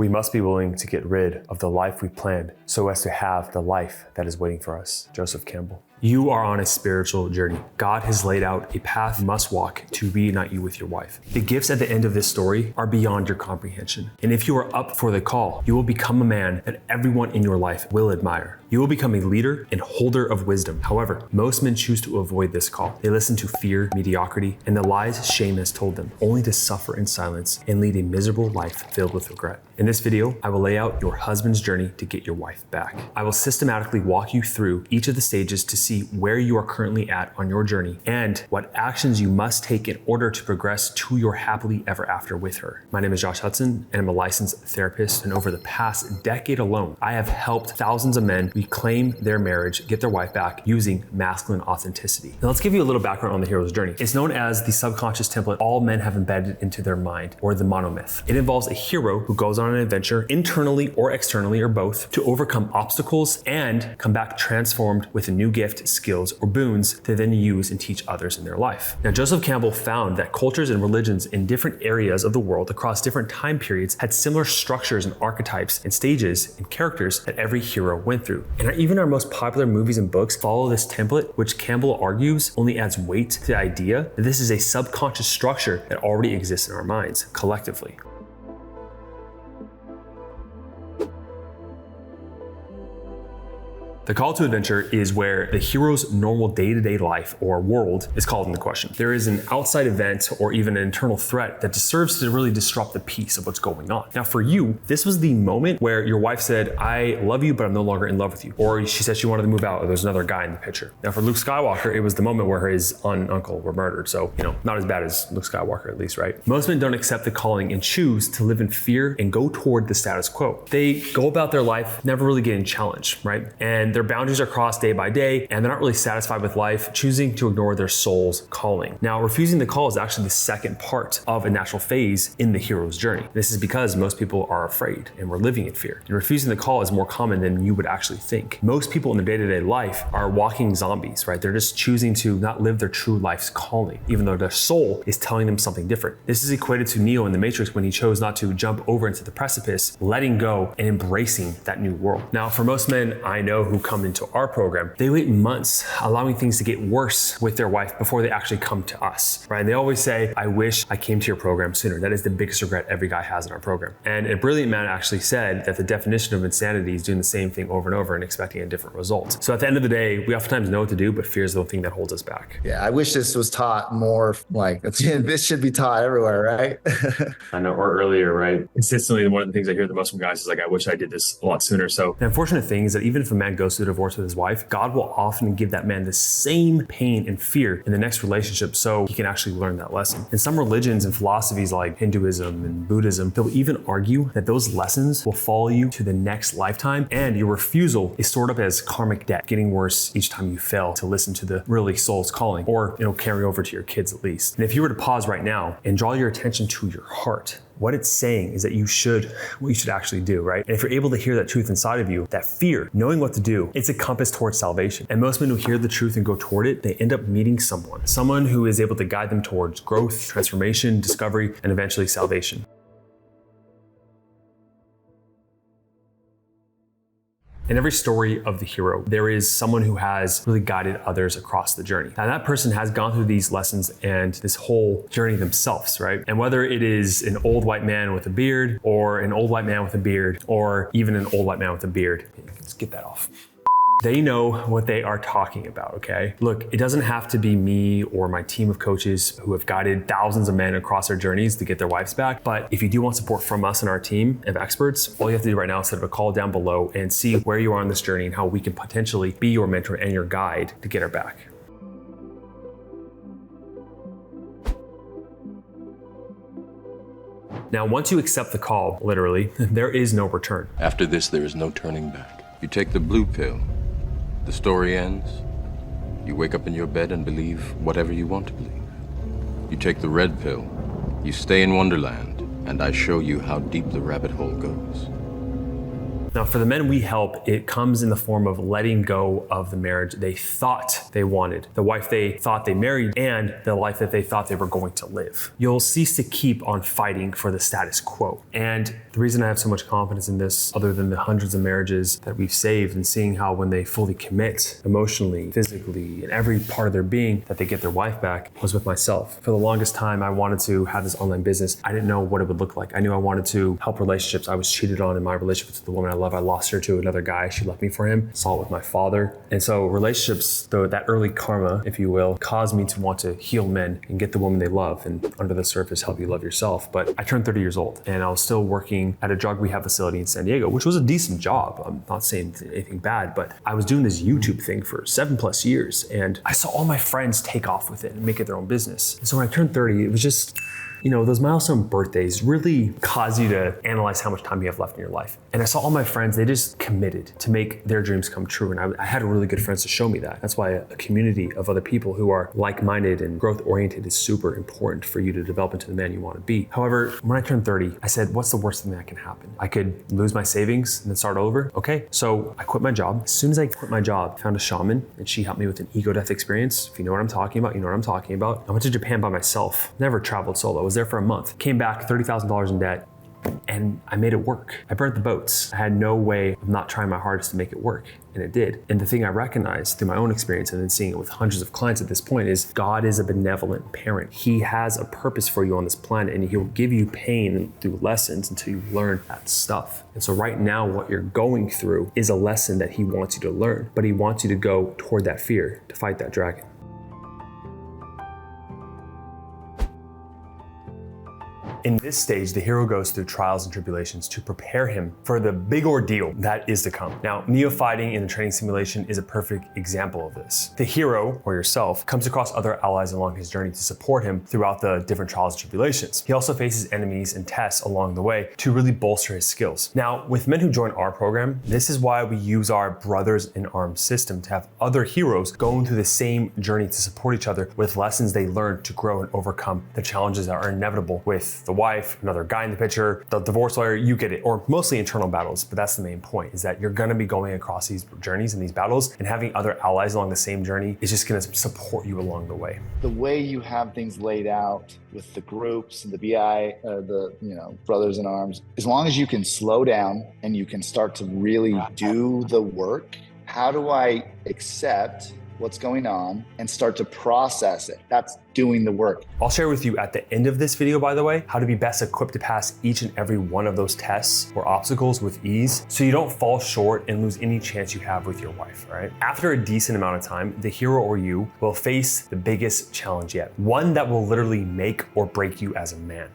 We must be willing to get rid of the life we planned so as to have the life that is waiting for us. Joseph Campbell. You are on a spiritual journey. God has laid out a path you must walk to reunite you with your wife. The gifts at the end of this story are beyond your comprehension. And if you are up for the call, you will become a man that everyone in your life will admire. You will become a leader and holder of wisdom. However, most men choose to avoid this call. They listen to fear, mediocrity, and the lies shame has told them, only to suffer in silence and lead a miserable life filled with regret. In this video, I will lay out your husband's journey to get your wife back. I will systematically walk you through each of the stages to see where you are currently at on your journey and what actions you must take in order to progress to your happily ever after with her. My name is Josh Hudson, and I'm a licensed therapist, and over the past decade alone, I have helped thousands of men reclaim their marriage, get their wife back using masculine authenticity. Now let's give you a little background on the hero's journey. It's known as the subconscious template all men have embedded into their mind, or the monomyth. It involves a hero who goes on an adventure, internally or externally or both, to overcome obstacles and come back transformed with a new gift, skills, or boons to then use and teach others in their life. Now, Joseph Campbell found that cultures and religions in different areas of the world across different time periods had similar structures and archetypes and stages and characters that every hero went through. And even our most popular movies and books follow this template, which Campbell argues only adds weight to the idea that this is a subconscious structure that already exists in our minds collectively. The call to adventure is where the hero's normal day-to-day life or world is called into question. There is an outside event or even an internal threat that serves to really disrupt the peace of what's going on. Now for you, this was the moment where your wife said, I love you, but I'm no longer in love with you. Or she said she wanted to move out, or there's another guy in the picture. Now for Luke Skywalker, it was the moment where his aunt and uncle were murdered. So, not as bad as Luke Skywalker at least, right? Most men don't accept the calling and choose to live in fear and go toward the status quo. They go about their life never really getting challenged, right? And their boundaries are crossed day by day, and they're not really satisfied with life, choosing to ignore their soul's calling. Now, refusing the call is actually the second part of a natural phase in the hero's journey. This is because most people are afraid and we're living in fear. And refusing the call is more common than you would actually think. Most people in their day-to-day life are walking zombies, right? They're just choosing to not live their true life's calling, even though their soul is telling them something different. This is equated to Neo in the Matrix when he chose not to jump over into the precipice, letting go and embracing that new world. Now, for most men I know who come into our program, they wait months, allowing things to get worse with their wife before they actually come to us, right? And they always say, I wish I came to your program sooner. That is the biggest regret every guy has in our program. And a brilliant man actually said that the definition of insanity is doing the same thing over and over and expecting a different result. So at the end of the day, we oftentimes know what to do, but fear is the thing that holds us back. Yeah, I wish this was taught more, like this should be taught everywhere, right? I know, or earlier, right? Consistently, one of the things I hear the most from guys is like, I wish I did this a lot sooner. So the unfortunate thing is that even if a man goes through divorce with his wife, God will often give that man the same pain and fear in the next relationship so he can actually learn that lesson. In some religions and philosophies like Hinduism and Buddhism, they'll even argue that those lessons will follow you to the next lifetime, and your refusal is stored up as karmic debt, getting worse each time you fail to listen to the really soul's calling, or it'll carry over to your kids at least. And if you were to pause right now and draw your attention to your heart, what it's saying is that what you should actually do, right? And if you're able to hear that truth inside of you, that fear, knowing what to do, it's a compass towards salvation. And most men who hear the truth and go toward it, they end up meeting someone who is able to guide them towards growth, transformation, discovery, and eventually salvation. In every story of the hero, there is someone who has really guided others across the journey. Now that person has gone through these lessons and this whole journey themselves, right? And whether it is an old white man with a beard, or an old white man with a beard, or even an old white man with a beard, let's get that off. They know what they are talking about, okay? Look, it doesn't have to be me or my team of coaches who have guided thousands of men across their journeys to get their wives back. But if you do want support from us and our team of experts, all you have to do right now is set up a call down below and see where you are on this journey and how we can potentially be your mentor and your guide to get her back. Now, once you accept the call, literally, there is no return. After this, there is no turning back. You take the blue pill. The story ends. You wake up in your bed and believe whatever you want to believe. You take the red pill. You stay in Wonderland, and I show you how deep the rabbit hole goes. Now, for the men we help, it comes in the form of letting go of the marriage they thought they wanted, the wife they thought they married, and the life that they thought they were going to live. You'll cease to keep on fighting for the status quo. And the reason I have so much confidence in this, other than the hundreds of marriages that we've saved and seeing how when they fully commit emotionally, physically, in every part of their being, that they get their wife back, was with myself. For the longest time, I wanted to have this online business. I didn't know what it would look like. I knew I wanted to help relationships. I was cheated on in my relationship with the woman I love. I lost her to another guy. She left me for him. Saw it with my father. And so relationships, though, that early karma, if you will, caused me to want to heal men and get the woman they love and under the surface help you love yourself. But I turned 30 years old and I was still working at a drug rehab facility in San Diego, which was a decent job. I'm not saying anything bad, but I was doing this YouTube thing for 7+ years and I saw all my friends take off with it and make it their own business. And so when I turned 30, it was just, those milestone birthdays really cause you to analyze how much time you have left in your life. And I saw all my friends, they just committed to make their dreams come true. And I had really good friends to show me that. That's why a community of other people who are like-minded and growth-oriented is super important for you to develop into the man you want to be. However, when I turned 30, I said, what's the worst thing that can happen? I could lose my savings and then start over. Okay, so I quit my job. As soon as I quit my job, I found a shaman and she helped me with an ego death experience. If you know what I'm talking about, you know what I'm talking about. I went to Japan by myself, never traveled solo. I was there for a month, came back $30,000 in debt, and I made it work. I burnt the boats. I had no way of not trying my hardest to make it work, and it did. And the thing I recognized through my own experience and then seeing it with hundreds of clients at this point is God is a benevolent parent. He has a purpose for you on this planet, and he will give you pain through lessons until you learn that stuff. And so right now, what you're going through is a lesson that he wants you to learn, but he wants you to go toward that fear, to fight that dragon. In this stage, the hero goes through trials and tribulations to prepare him for the big ordeal that is to come. Now, Neo fighting in the training simulation is a perfect example of this. The hero, or yourself, comes across other allies along his journey to support him throughout the different trials and tribulations. He also faces enemies and tests along the way to really bolster his skills. Now, with men who join our program, this is why we use our brothers in arms system to have other heroes going through the same journey to support each other with lessons they learn to grow and overcome the challenges that are inevitable with the wife, another guy in the picture, the divorce lawyer, you get it, or mostly internal battles, but that's the main point, is that you're gonna be going across these journeys and these battles, and having other allies along the same journey is just gonna support you along the way. The way you have things laid out with the groups and the BI, brothers in arms, as long as you can slow down and you can start to really do the work, how do I accept what's going on and start to process it? That's doing the work. I'll share with you at the end of this video, by the way, how to be best equipped to pass each and every one of those tests or obstacles with ease so you don't fall short and lose any chance you have with your wife, right? After a decent amount of time, the hero or you will face the biggest challenge yet, one that will literally make or break you as a man.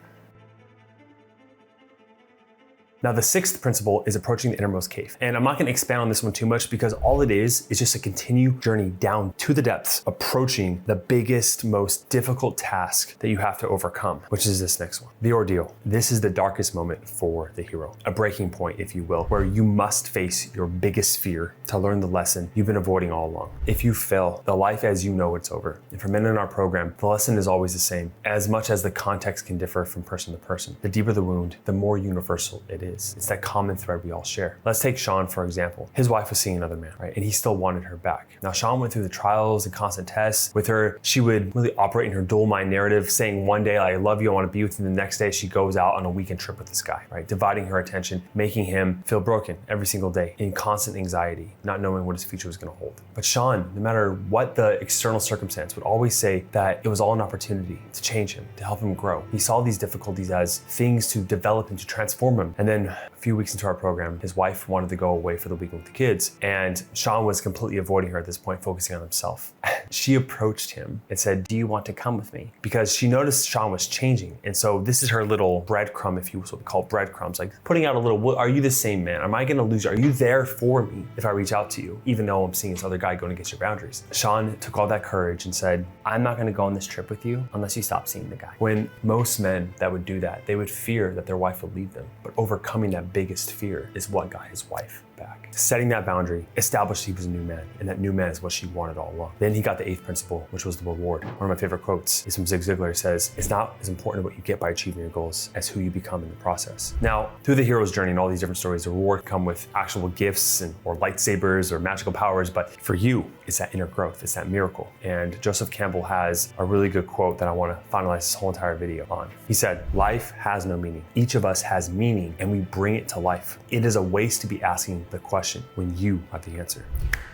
Now, the sixth principle is approaching the innermost cave. And I'm not gonna expand on this one too much because all it is just a continued journey down to the depths, approaching the biggest, most difficult task that you have to overcome, which is this next one, the ordeal. This is the darkest moment for the hero, a breaking point, if you will, where you must face your biggest fear to learn the lesson you've been avoiding all along. If you fail, the life as you know it's over. And for men in our program, the lesson is always the same, as much as the context can differ from person to person. The deeper the wound, the more universal it is. It's that common thread we all share. Let's take Sean, for example. His wife was seeing another man, right? And he still wanted her back. Now, Sean went through the trials and constant tests with her. She would really operate in her dual mind narrative, saying one day, I love you, I want to be with you. The next day, she goes out on a weekend trip with this guy, right? Dividing her attention, making him feel broken every single day in constant anxiety, not knowing what his future was going to hold. But Sean, no matter what the external circumstance, would always say that it was all an opportunity to change him, to help him grow. He saw these difficulties as things to develop and to transform him. And then a few weeks into our program, his wife wanted to go away for the weekend with the kids, and Sean was completely avoiding her at this point, focusing on himself. She approached him and said, do you want to come with me? Because she noticed Sean was changing. And so this is her little breadcrumb, if you will, what we call breadcrumbs, like putting out a little, are you the same man? Am I gonna lose you? Are you there for me if I reach out to you, even though I'm seeing this other guy going against your boundaries? Sean took all that courage and said, I'm not gonna go on this trip with you unless you stop seeing the guy. When most men that would do that, they would fear that their wife would leave them, but overcome overcoming that biggest fear is what got his wife back. Setting that boundary established he was a new man, and that new man is what she wanted all along. Then he got the 8th principle, which was the reward. One of my favorite quotes is from Zig Ziglar. It says, it's not as important what you get by achieving your goals as who you become in the process. Now, through the hero's journey and all these different stories, the reward come with actual gifts or lightsabers or magical powers, but for you, it's that inner growth, it's that miracle. And Joseph Campbell has a really good quote that I want to finalize this whole entire video on. He said, life has no meaning. Each of us has meaning and we bring it to life. It is a waste to be asking the question when you have the answer.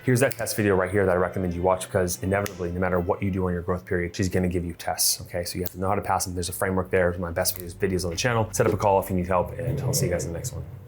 Here's that test video right here that I recommend you watch, because inevitably, no matter what you do on your growth period, she's gonna give you tests, okay? So you have to know how to pass them. There's a framework there. My best videos on the channel. Set up a call if you need help, and I'll see you guys in the next one.